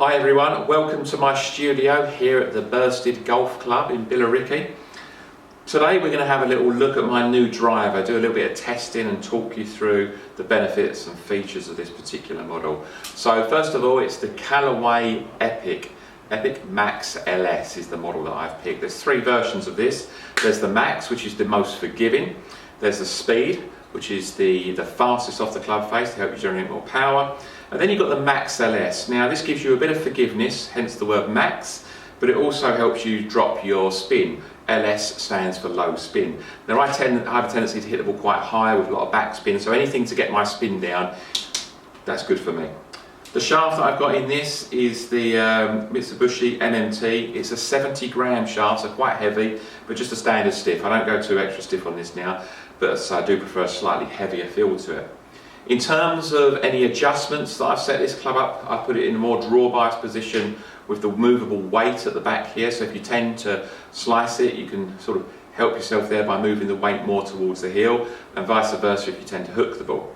Hi everyone, welcome to my studio here at the Bursted Golf Club in Billericay. Today we're going to have a little look at my new driver, do a little bit of testing and talk you through the benefits and features of this particular model. So first of all, it's the Callaway Epic Max LS is the model that I've picked. There's three versions of this. There's the Max, which is the most forgiving. There's the Speed, which is the fastest off the club face to help you generate more power. And then you've got the Max LS. Now this gives you a bit of forgiveness, hence the word Max, but it also helps you drop your spin. LS stands for low spin. Now I have a tendency to hit the ball quite high with a lot of backspin, so anything to get my spin down, that's good for me. The shaft that I've got in this is the Mitsubishi MMT. It's a 70 gram shaft, so quite heavy, but just a standard stiff. I don't go too extra stiff on this now, but I do prefer a slightly heavier feel to it. In terms of any adjustments that I've set this club up, I put it in a more draw bias position with the movable weight at the back here, so if you tend to slice it, you can sort of help yourself there by moving the weight more towards the heel, and vice versa if you tend to hook the ball.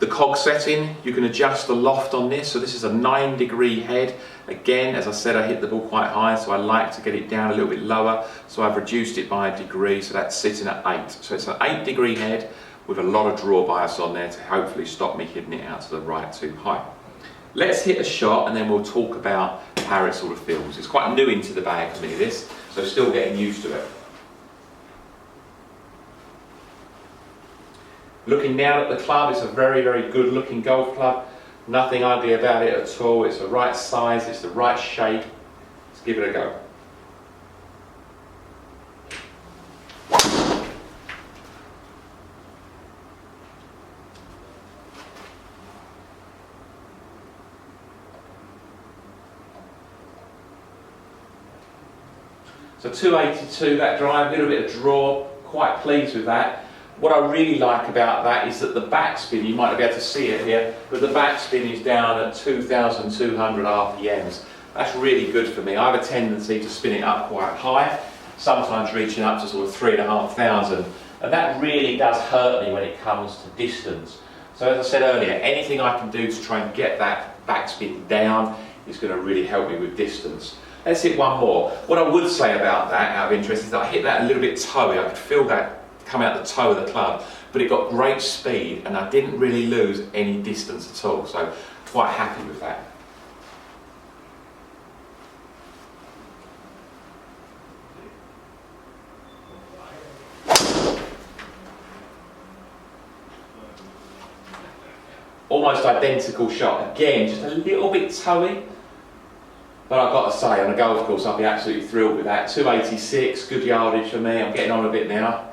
The cog setting, you can adjust the loft on this, so this is a 9-degree head. Again, as I said, I hit the ball quite high, so I like to get it down a little bit lower, so I've reduced it by a degree, so that's sitting at 8. So it's an 8-degree head with a lot of draw bias on there to hopefully stop me hitting it out to the right too high. Let's hit a shot and then we'll talk about how it sort of feels. It's quite new into the bag for me, this, so still getting used to it. Looking down at the club, it's a very, very good looking golf club. Nothing ugly about it at all. It's the right size, it's the right shape. Let's give it a go. So 282, that drive, a little bit of draw, quite pleased with that. What I really like about that is that the backspin, you might not be able to see it here, but the backspin is down at 2,200 RPMs. That's really good for me. I have a tendency to spin it up quite high, sometimes reaching up to sort of 3,500, and that really does hurt me when it comes to distance. So as I said earlier, anything I can do to try and get that backspin down is going to really help me with distance. Let's hit one more. What I would say about that, out of interest, is that I hit that a little bit toey. I could feel that come out the toe of the club, but it got great speed and I didn't really lose any distance at all, so quite happy with that. Almost identical shot, again, just a little bit toey. But I've got to say, on a golf course, I'll be absolutely thrilled with that. 286, good yardage for me. I'm getting on a bit now.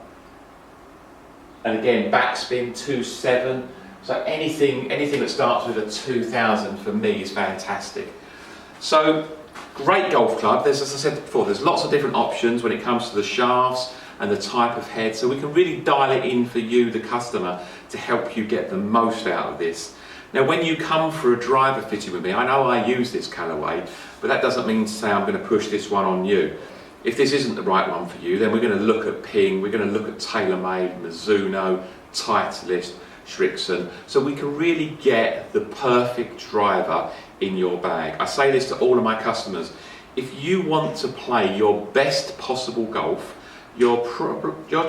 And again, backspin 2.7. So anything that starts with a 2,000 for me is fantastic. So great golf club. There's, as I said before, there's lots of different options when it comes to the shafts and the type of head. So we can really dial it in for you, the customer, to help you get the most out of this. Now when you come for a driver fitting with me, I know I use this Callaway, but that doesn't mean to say I'm going to push this one on you. If this isn't the right one for you, then we're going to look at Ping, we're going to look at TaylorMade, Mizuno, Titleist, Srixon, so we can really get the perfect driver in your bag. I say this to all of my customers, if you want to play your best possible golf, your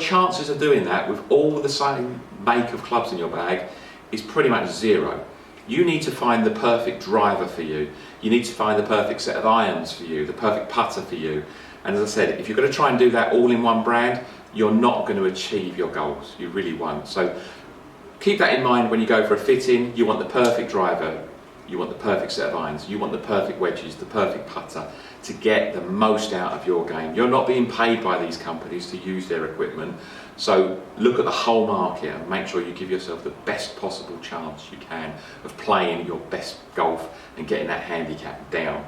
chances of doing that with all the same make of clubs in your bag is pretty much zero. You need to find the perfect driver for you. You need to find the perfect set of irons for you, the perfect putter for you. And as I said, if you're going to try and do that all in one brand, you're not going to achieve your goals. You really won't. So keep that in mind when you go for a fitting. You want the perfect driver, you want the perfect set of irons, you want the perfect wedges, the perfect putter to get the most out of your game. You're not being paid by these companies to use their equipment. So look at the whole market and make sure you give yourself the best possible chance you can of playing your best golf and getting that handicap down.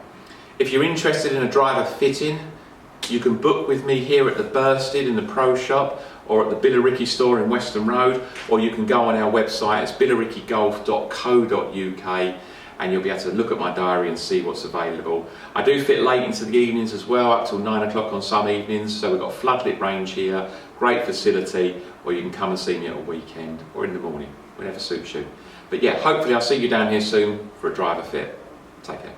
If you're interested in a driver fitting, you can book with me here at the Bursted in the Pro Shop or at the Billericay store in Weston Road, or you can go on our website, it's billericay.co.uk, and you'll be able to look at my diary and see what's available. I do fit late into the evenings as well, up till 9 o'clock on some evenings, so we've got floodlit range here, great facility, or you can come and see me at a weekend or in the morning, whenever suits you. But yeah, hopefully I'll see you down here soon for a driver fit. Take care.